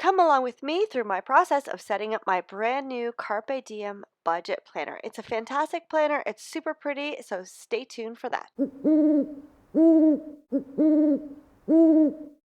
Come along with me through my process of setting up my brand new Carpe Diem budget planner. It's a fantastic planner. It's super pretty, so stay tuned for that.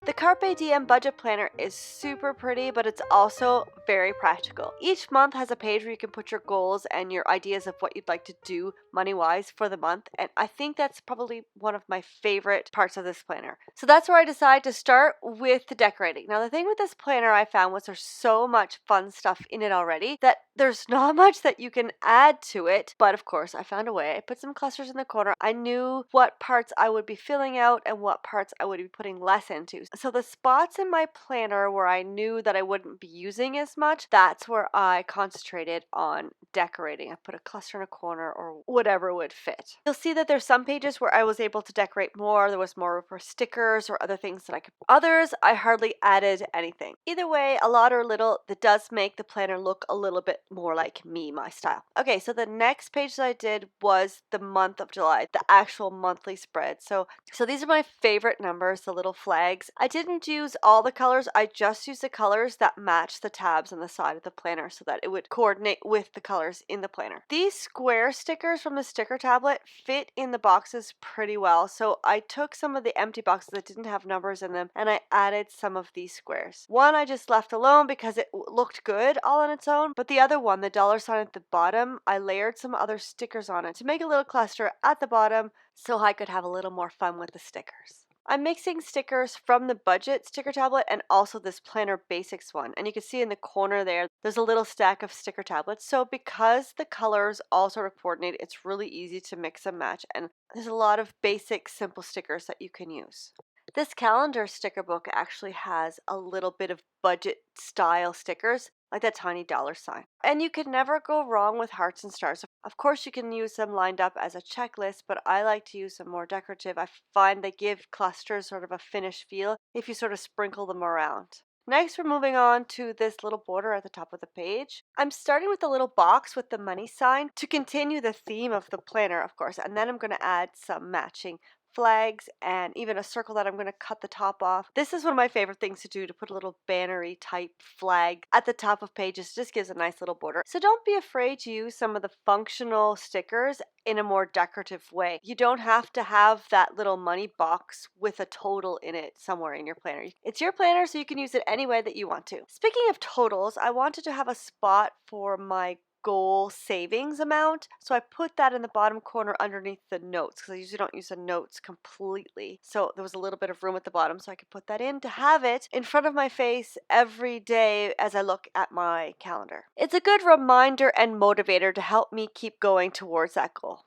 The Carpe Diem budget planner is super pretty, but it's also very practical. Each month has a page where you can put your goals and your ideas of what you'd like to do money-wise for the month, and I think that's probably one of my favorite parts of this planner. So that's where I decided to start with the decorating. Now, the thing with this planner I found was there's so much fun stuff in it already that there's not much that you can add to it, but of course I found a way. I put some clusters in the corner. I knew what parts I would be filling out and what parts I would be putting less into. So the spots in my planner where I knew that I wouldn't be using as much, that's where I concentrated on decorating. I put a cluster in a corner or whatever would fit. You'll see that there's some pages where I was able to decorate more. There was more for stickers or other things that I could. Others, I hardly added anything. Either way, a lot or little, that does make the planner look a little bit more like me, my style. Okay, so the next page that I did was the month of July, the actual monthly spread. So these are my favorite numbers, the little flags. I didn't use all the colors. I just used the colors that match the tabs on the side of the planner so that it would coordinate with the colors in the planner. These square stickers from the sticker tablet fit in the boxes pretty well. So I took some of the empty boxes that didn't have numbers in them and I added some of these squares. One I just left alone because it looked good all on its own, but the other one, the dollar sign at the bottom, I layered some other stickers on it to make a little cluster at the bottom so I could have a little more fun with the stickers. I'm mixing stickers from the budget sticker tablet and also this planner basics one. And you can see in the corner there's a little stack of sticker tablets. So because the colors all sort of coordinate, it's really easy to mix and match. And there's a lot of basic, simple stickers that you can use. This calendar sticker book actually has a little bit of budget style stickers, like that tiny dollar sign. And you can never go wrong with hearts and stars. Of course, you can use them lined up as a checklist, but I like to use them more decorative. I find they give clusters sort of a finished feel if you sort of sprinkle them around. Next, we're moving on to this little border at the top of the page. I'm starting with the little box with the money sign to continue the theme of the planner, of course, and then I'm going to add some matching flags and even a circle that I'm going to cut the top off. This is one of my favorite things to do, to put a little bannery type flag at the top of pages. It just gives a nice little border. So don't be afraid to use some of the functional stickers in a more decorative way. You don't have to have that little money box with a total in it somewhere in your planner. It's your planner, so you can use it any way that you want to. Speaking of totals, I wanted to have a spot for my goal savings amount, so I put that in the bottom corner underneath the notes because I usually don't use the notes completely, so there was a little bit of room at the bottom so I could put that in to have it in front of my face every day as I look at my calendar. It's a good reminder and motivator to help me keep going towards that goal.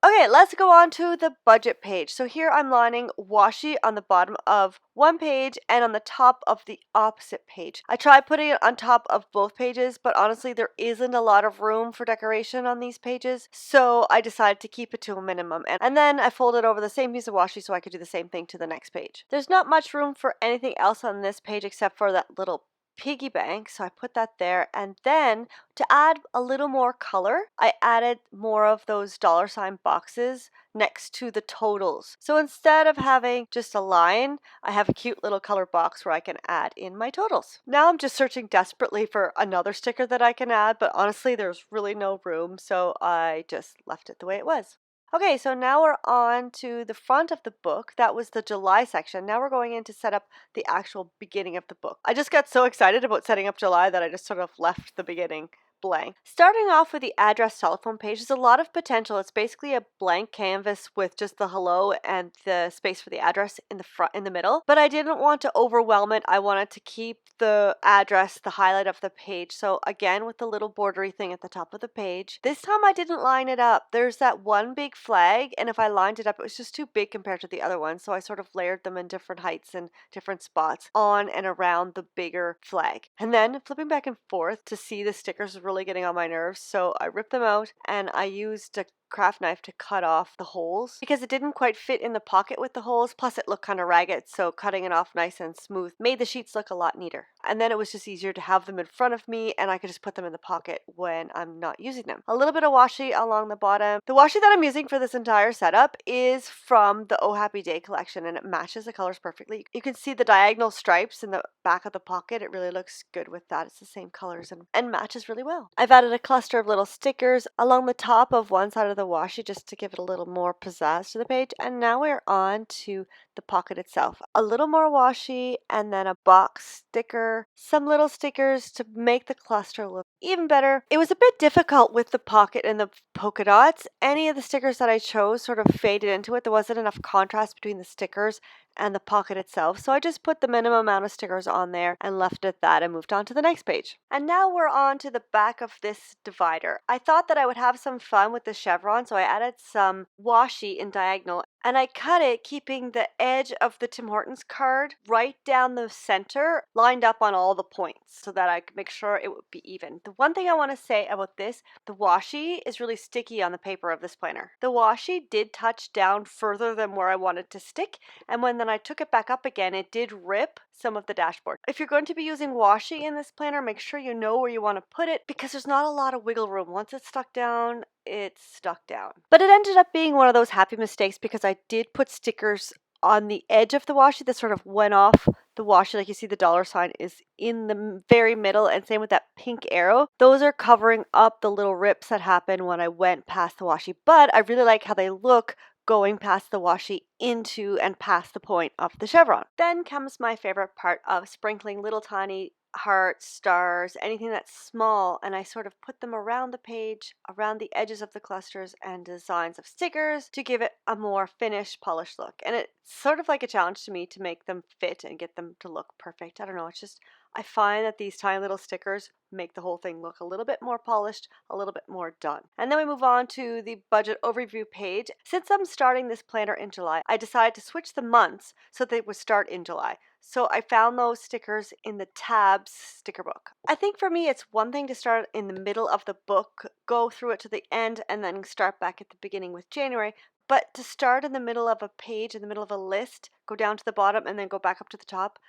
Okay, let's go on to the budget page. So here I'm lining washi on the bottom of one page and on the top of the opposite page. I tried putting it on top of both pages, but honestly there isn't a lot of room for decoration on these pages, so I decided to keep it to a minimum. And then I folded over the same piece of washi so I could do the same thing to the next page. There's not much room for anything else on this page except for that little piggy bank, so I put that there. And then to add a little more color, I added more of those dollar sign boxes next to the totals. So instead of having just a line, I have a cute little color box where I can add in my totals. Now I'm just searching desperately for another sticker that I can add, but honestly there's really no room, so I just left it the way it was. Okay, so now we're on to the front of the book. That was the July section. Now we're going in to set up the actual beginning of the book. I just got so excited about setting up July that I just sort of left the beginning blank. Starting off with the address telephone page, there's a lot of potential. It's basically a blank canvas with just the hello and the space for the address in the front, in the middle. But I didn't want to overwhelm it. I wanted to keep the address the highlight of the page. So again, with the little bordery thing at the top of the page, this time I didn't line it up. There's that one big flag, and if I lined it up, it was just too big compared to the other one. So I sort of layered them in different heights and different spots on and around the bigger flag. And then flipping back and forth to see the stickers was really getting on my nerves, so I ripped them out and I used a craft knife to cut off the holes because it didn't quite fit in the pocket with the holes, plus it looked kind of ragged, so cutting it off nice and smooth made the sheets look a lot neater. And then it was just easier to have them in front of me, and I could just put them in the pocket when I'm not using them. A little bit of washi along the bottom. The washi that I'm using for this entire setup is from the Oh Happy Day collection, and it matches the colors perfectly. You can see the diagonal stripes in the back of the pocket. It really looks good with that. It's the same colors and matches really well. I've added a cluster of little stickers along the top of one side of the washi just to give it a little more pizzazz to the page. And now we're on to the pocket itself. A little more washi and then a box sticker, some little stickers to make the cluster look even better. It was a bit difficult with the pocket and the polka dots. Any of the stickers that I chose sort of faded into it. There wasn't enough contrast between the stickers and the pocket itself, so I just put the minimum amount of stickers on there and left it at that and moved on to the next page. And now we're on to the back of this divider. I thought that I would have some fun with the chevron, so I added some washi in diagonal and I cut it keeping the edge of the Tim Hortons card right down the center, lined up on all the points so that I could make sure it would be even. The one thing I want to say about this, the washi is really sticky on the paper of this planner. The washi did touch down further than where I wanted to stick, and when then I took it back up again, it did rip some of the dashboard. If you're going to be using washi in this planner, make sure you know where you want to put it because there's not a lot of wiggle room. Once it's stuck down, it's stuck down. But it ended up being one of those happy mistakes because I did put stickers on the edge of the washi that sort of went off the washi. Like you see the dollar sign is in the very middle, and same with that pink arrow. Those are covering up the little rips that happen when I went past the washi, but I really like how they look going past the washi into and past the point of the chevron. Then comes my favorite part of sprinkling little tiny hearts, stars, anything that's small, and I sort of put them around the page, around the edges of the clusters and designs of stickers to give it a more finished, polished look. And it's sort of like a challenge to me to make them fit and get them to look perfect. I don't know, it's just, I find that these tiny little stickers make the whole thing look a little bit more polished, a little bit more done. And then we move on to the budget overview page. Since I'm starting this planner in July, I decided to switch the months so they would start in July. So I found those stickers in the tabs sticker book. I think for me, it's one thing to start in the middle of the book, go through it to the end, and then start back at the beginning with January. But to start in the middle of a page, in the middle of a list, go down to the bottom and then go back up to the top,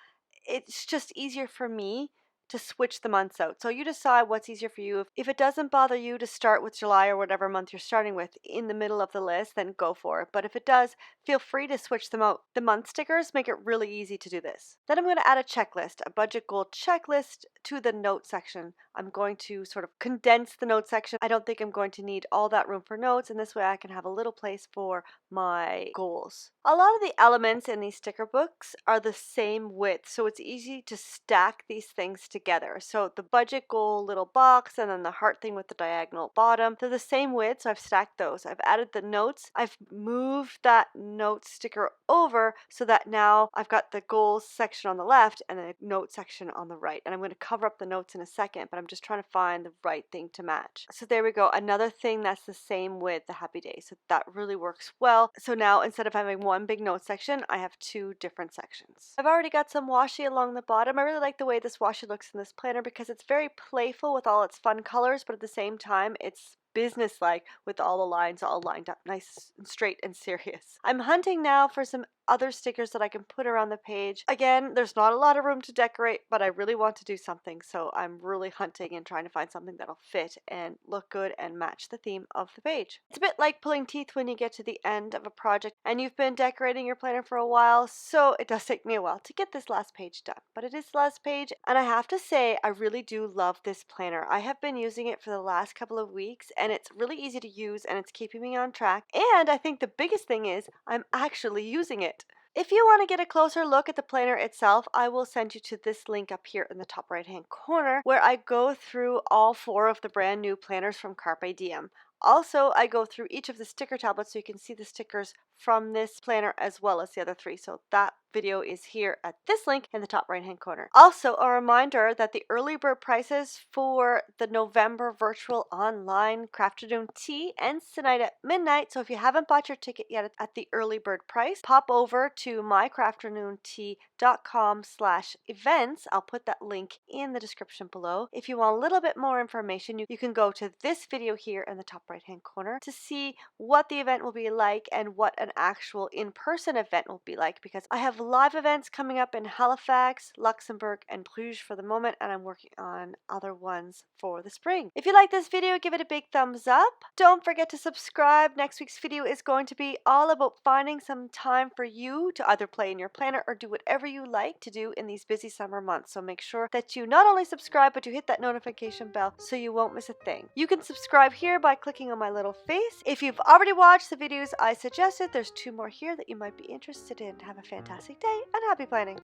it's just easier for me to switch the months out. So you decide what's easier for you. If it doesn't bother you to start with July or whatever month you're starting with in the middle of the list, then go for it. But if it does, feel free to switch them out. The month stickers make it really easy to do this. Then I'm going to add a checklist, a budget goal checklist to the note section. I'm going to sort of condense the note section. I don't think I'm going to need all that room for notes, and this way I can have a little place for my goals. A lot of the elements in these sticker books are the same width, so it's easy to stack these things together. So the budget goal little box and then the heart thing with the diagonal bottom, they're the same width, so I've stacked those. I've added the notes. I've moved that note sticker over so that now I've got the goals section on the left and the note section on the right. And I'm going to cover up the notes in a second, but I'm just trying to find the right thing to match. So there we go. Another thing that's the same with the happy day. So that really works well. So now instead of having one big note section, I have two different sections. I've already got some washi along the bottom. I really like the way this washi looks in this planner because it's very playful with all its fun colors, but at the same time, it's business-like with all the lines all lined up nice and straight and serious. I'm hunting now for some other stickers that I can put around the page. Again, there's not a lot of room to decorate, but I really want to do something, so I'm really hunting and trying to find something that'll fit and look good and match the theme of the page. It's a bit like pulling teeth when you get to the end of a project and you've been decorating your planner for a while, so it does take me a while to get this last page done. But it is the last page, and I have to say, I really do love this planner. I have been using it for the last couple of weeks, and it's really easy to use, and it's keeping me on track. And I think the biggest thing is I'm actually using it. If you want to get a closer look at the planner itself, I will send you to this link up here in the top right hand corner where I go through all 4 of the brand new planners from Carpe Diem. Also, I go through each of the sticker tablets so you can see the stickers from this planner as well as the other 3. So that video is here at this link in the top right hand corner. Also, a reminder that the early bird prices for the November virtual online Craft Room tea ends tonight at midnight. So if you haven't bought your ticket yet at the early bird price, pop over to mycraftternoontea.com/events. I'll put that link in the description below. If you want a little bit more information, you can go to this video here in the top right hand corner to see what the event will be like and what an actual in-person event will be like, because I have live events coming up in Halifax, Luxembourg, and Bruges for the moment, and I'm working on other ones for the spring. If you like this video, give it a big thumbs up. Don't forget to subscribe. Next week's video is going to be all about finding some time for you to either play in your planner or do whatever you like to do in these busy summer months. So make sure that you not only subscribe, but you hit that notification bell so you won't miss a thing. You can subscribe here by clicking on my little face. If you've already watched the videos I suggested, there's 2 more here that you might be interested in. Have a fantastic day and happy planning.